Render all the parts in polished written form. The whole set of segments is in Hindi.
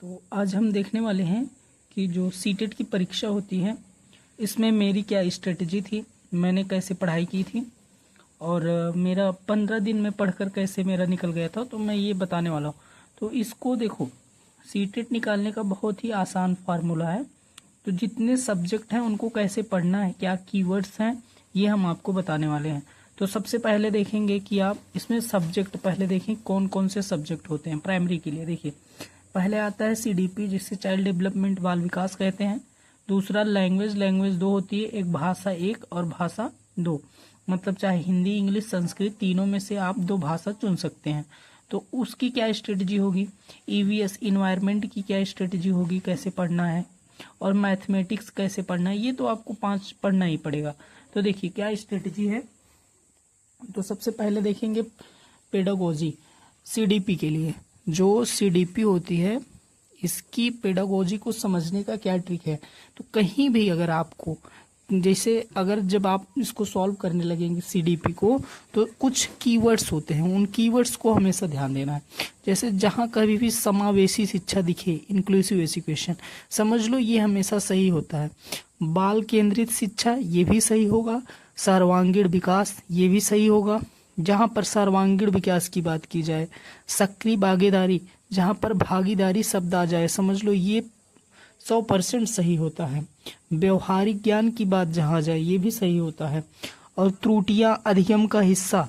तो आज हम देखने वाले हैं कि जो सीटेट की परीक्षा होती है इसमें मेरी क्या स्ट्रेटजी थी, मैंने कैसे पढ़ाई की थी और मेरा 15 दिन में पढ़कर कैसे मेरा निकल गया था, तो मैं ये बताने वाला हूँ। तो इसको देखो, सीटेट निकालने का बहुत ही आसान फार्मूला है। तो जितने सब्जेक्ट हैं उनको कैसे पढ़ना है, क्या कीवर्ड्स हैं, ये हम आपको बताने वाले हैं। तो सबसे पहले देखेंगे कि आप इसमें सब्जेक्ट पहले देखें कौन कौन से सब्जेक्ट होते हैं प्राइमरी के लिए। देखिए, पहले आता है सीडीपी, जिससे चाइल्ड डेवलपमेंट बाल विकास कहते हैं। दूसरा लैंग्वेज, लैंग्वेज 2 होती है, एक भाषा 1 और भाषा 2, मतलब चाहे हिंदी, इंग्लिश, संस्कृत, तीनों में से आप 2 भाषा चुन सकते हैं। तो उसकी क्या स्ट्रेटजी होगी, ईवीएस इन्वायरमेंट की क्या स्ट्रेटजी होगी, कैसे पढ़ना है, और मैथमेटिक्स कैसे पढ़ना है, ये तो आपको 5 पढ़ना ही पड़ेगा। तो देखिए क्या स्ट्रेटजी है। तो सबसे पहले देखेंगे पेडागोजी सीडीपी के लिए। जो सीडीपी होती है इसकी पेडागोजी को समझने का क्या ट्रिक है। तो कहीं भी अगर आपको जैसे अगर जब आप इसको सॉल्व करने लगेंगे सीडीपी को, तो कुछ कीवर्ड्स होते हैं, उन कीवर्ड्स को हमेशा ध्यान देना है। जैसे जहां कभी भी समावेशी शिक्षा दिखे, इंक्लूसिव एजुकेशन, समझ लो ये हमेशा सही होता है। बाल केंद्रित शिक्षा, ये भी सही होगा। सर्वांगीण विकास, ये भी सही होगा जहां पर सर्वांगीण विकास की बात की जाए। सक्रिय भागीदारी, जहां पर भागीदारी शब्द आ जाए, समझ लो ये 100% सही होता है। व्यवहारिक ज्ञान की बात जहां जाए, ये भी सही होता है। और त्रुटियां अधिगम का हिस्सा,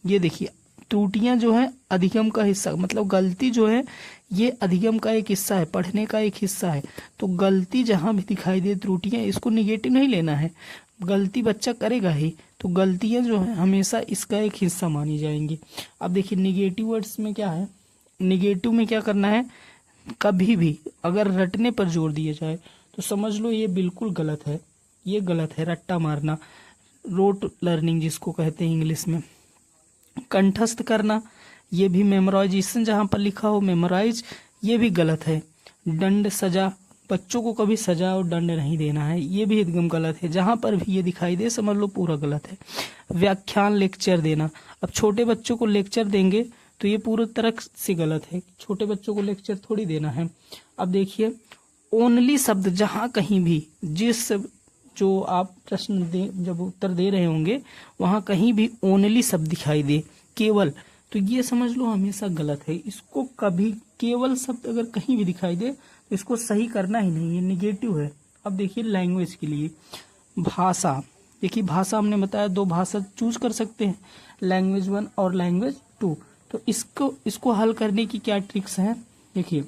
ये देखिए त्रुटियां जो है अधिगम का हिस्सा, मतलब गलती जो है ये अधिगम का एक हिस्सा है, पढ़ने का एक हिस्सा है। तो गलती जहां भी दिखाई दे, त्रुटियां, इसको निगेटिव नहीं लेना है, गलती बच्चा करेगा ही, तो गलतियां जो है हमेशा इसका एक हिस्सा मानी जाएंगी। अब देखिए निगेटिव वर्ड्स में क्या है, निगेटिव में क्या करना है, कभी भी अगर रटने पर जोर दिया जाए तो समझ लो ये बिल्कुल गलत है, ये गलत है, रट्टा मारना, रोट लर्निंग जिसको कहते हैं इंग्लिश में। कंठस्थ करना, ये भी, मेमोराइजेशन जहां पर लिखा हो मेमोराइज, ये भी गलत है। दंड सजा, बच्चों को कभी सजा और दंड नहीं देना है, ये भी एकदम गलत है। जहां पर भी ये दिखाई दे समझ लो पूरा गलत है। व्याख्यान, लेक्चर देना, अब छोटे बच्चों को लेक्चर देंगे तो ये पूरी तरह से गलत है, छोटे बच्चों को लेक्चर थोड़ी देना है। अब देखिए ओनली शब्द, जहां कहीं भी जिस जो आप प्रश्न दे जब उत्तर दे रहे होंगे वहां कहीं भी ओनली शब्द दिखाई दे, केवल, तो ये समझ लो हमेशा गलत है। इसको कभी केवल शब्द अगर कहीं भी दिखाई दे तो इसको सही करना ही नहीं, ये निगेटिव है। अब देखिए लैंग्वेज के लिए, भाषा, देखिए भाषा हमने बताया 2 भाषा चूज कर सकते हैं, लैंग्वेज 1 और लैंग्वेज 2। तो इसको हल करने की क्या ट्रिक्स हैं। देखिए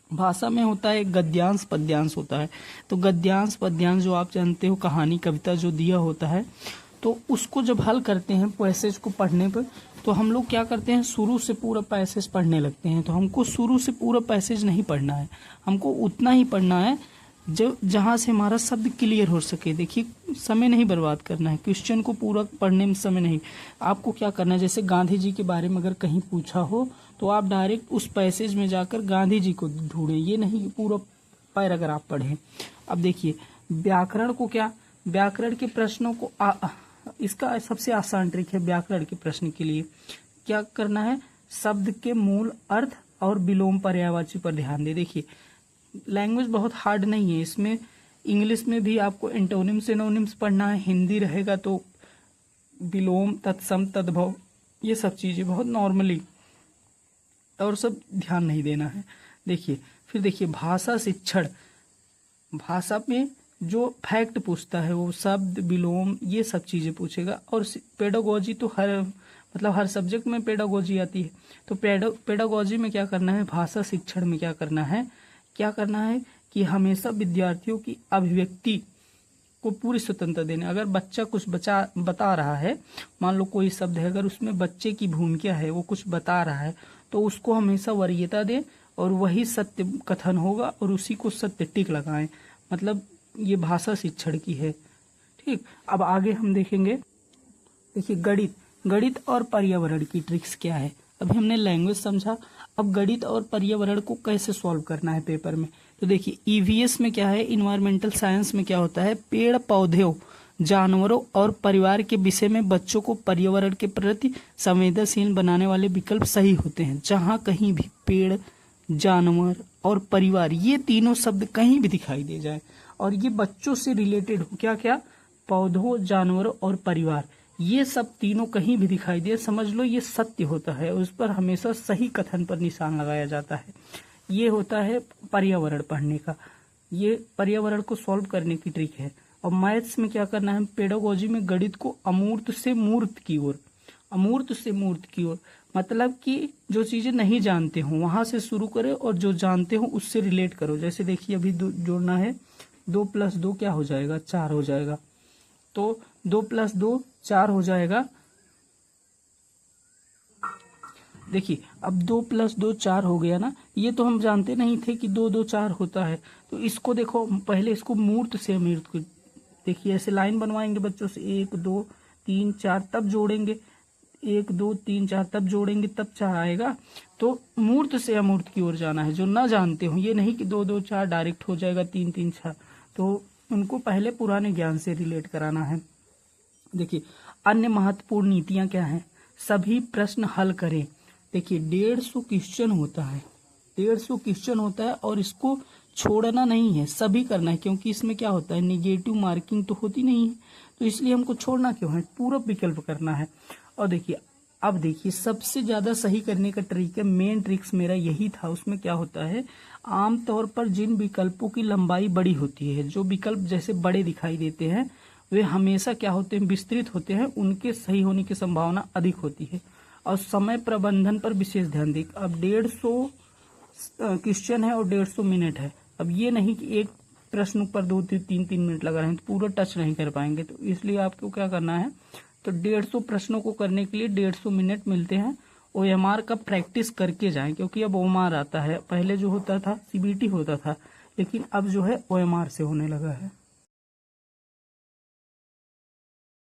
भाषा में होता है गद्यांश, पद्यांश होता है। तो गद्यांश, पद्यांश जो आप जानते हो, कहानी, कविता जो दिया होता है, तो उसको जब हल करते हैं पैसेज को पढ़ने पर, तो हम लोग क्या करते हैं, शुरू से पूरा पैसेज पढ़ने लगते हैं। तो हमको शुरू से पूरा पैसेज नहीं पढ़ना है, हमको उतना ही पढ़ना है जो जहां से हमारा शब्द क्लियर हो सके। देखिए समय नहीं बर्बाद करना है, क्वेश्चन को पूरा पढ़ने में समय नहीं। आपको क्या करना है, जैसे गांधी जी के बारे में अगर कहीं पूछा हो तो आप डायरेक्ट उस पैसेज में जाकर गांधी जी को ढूंढें, ये नहीं पूरा पैराग्राफ पढ़ें। अब देखिए व्याकरण को, क्या व्याकरण के प्रश्नों को इसका सबसे आसान ट्रिक है व्याकरण के प्रश्न के लिए क्या करना है, शब्द के मूल अर्थ और विलोम पर्यायवाची पर ध्यान दे। देखिए लैंग्वेज बहुत हार्ड नहीं है, इसमें इंग्लिश में भी आपको एंटोनिम्स सिनोनिम्स पढ़ना है, हिंदी रहेगा तो विलोम, तत्सम, तद्भव, ये सब चीजें बहुत नॉर्मली और सब ध्यान नहीं देना है। देखिए फिर देखिए भाषा शिक्षण, भाषा में जो फैक्ट पूछता है वो शब्द, विलोम, ये सब चीजें पूछेगा। और पेडागोजी तो हर सब्जेक्ट में पेडागोजी आती है। तो पेडागोजी में क्या करना है, भाषा शिक्षण में क्या करना है कि हमेशा विद्यार्थियों की अभिव्यक्ति को पूरी स्वतंत्रता देने। अगर बच्चा कुछ बता रहा है, मान लो कोई शब्द है, अगर उसमें बच्चे की भूमिका है, वो कुछ बता रहा है, तो उसको हमेशा वरीयता दे और वही सत्य कथन होगा और उसी को सत्य टिक लगाएं। मतलब ये भाषा शिक्षण की है। ठीक, अब आगे हम देखेंगे। देखिए गणित और पर्यावरण की ट्रिक्स क्या है। अभी हमने लैंग्वेज समझा, अब गणित और पर्यावरण को कैसे सॉल्व करना है पेपर में। तो देखिए ईवीएस में क्या है, इन्वायरमेंटल साइंस में क्या होता है, पेड़ पौधों, जानवरों और परिवार के विषय में बच्चों को पर्यावरण के प्रति संवेदनशील बनाने वाले विकल्प सही होते हैं। जहां कहीं भी पेड़, जानवर और परिवार, ये तीनों शब्द कहीं भी दिखाई दे जाए और ये बच्चों से रिलेटेड हो, क्या क्या, पौधों, जानवरों और परिवार, ये सब तीनों कहीं भी दिखाई दे, समझ लो ये सत्य होता है, उस पर हमेशा सही कथन पर निशान लगाया जाता है। ये होता है पर्यावरण पढ़ने का, ये पर्यावरण को सॉल्व करने की ट्रिक है। और मैथ्स में क्या करना है, पेडागोजी में गणित को अमूर्त से मूर्त की ओर, अमूर्त से मूर्त की ओर, मतलब कि जो चीजें नहीं जानते हो वहां से शुरू करो और जो जानते हो उससे रिलेट करो। जैसे देखिए अभी जोड़ना है, 2 + 2 क्या हो जाएगा, 4 हो जाएगा, तो 2 + 2 4 हो जाएगा। देखिए अब 2 + 2 4 हो गया ना, ये तो हम जानते नहीं थे कि 2 2 4 होता है। तो इसको देखो, पहले इसको मूर्त से अमूर्त को देखिए, ऐसे लाइन बनवाएंगे बच्चों से, 1 2 3 4, तब जोड़ेंगे, 1 2 3 4, तब जोड़ेंगे, तब 4 आएगा। तो मूर्त से अमूर्त की ओर जाना है, जो ना जानते हो, ये नहीं कि 2 2 4 डायरेक्ट हो जाएगा, 3 3 6, तो उनको पहले पुराने ज्ञान से रिलेट कराना है। देखिए अन्य महत्वपूर्ण नीतियां क्या हैं, सभी प्रश्न हल करें। देखिए 150 क्वेश्चन होता है, 150 क्वेश्चन होता है और इसको छोड़ना नहीं है, सभी करना है, क्योंकि इसमें क्या होता है, निगेटिव मार्किंग तो होती नहीं है, तो इसलिए हमको छोड़ना क्यों है, पूरा विकल्प करना है। और देखिए अब देखिए सबसे ज्यादा सही करने का ट्रिक है, मेन ट्रिक्स मेरा यही था। उसमें क्या होता है, आमतौर पर जिन विकल्पों की लंबाई बड़ी होती है, जो विकल्प जैसे बड़े दिखाई देते हैं, वे हमेशा क्या होते हैं, विस्तृत होते हैं, उनके सही होने की संभावना अधिक होती है। और समय प्रबंधन पर विशेष ध्यान दें। अब 150 क्वेश्चन है और 150 मिनट है, अब ये नहीं कि एक प्रश्न पर 2-3 मिनट लगा रहे हैं तो पूरा टच नहीं कर पाएंगे, तो इसलिए आपको क्या करना है, तो 150 प्रश्नों को करने के लिए 150 मिनट मिलते हैं। OMR का प्रैक्टिस करके जाएं, क्योंकि अब OMR आता है, पहले जो होता था CBT होता था, लेकिन अब जो है OMR से होने लगा है।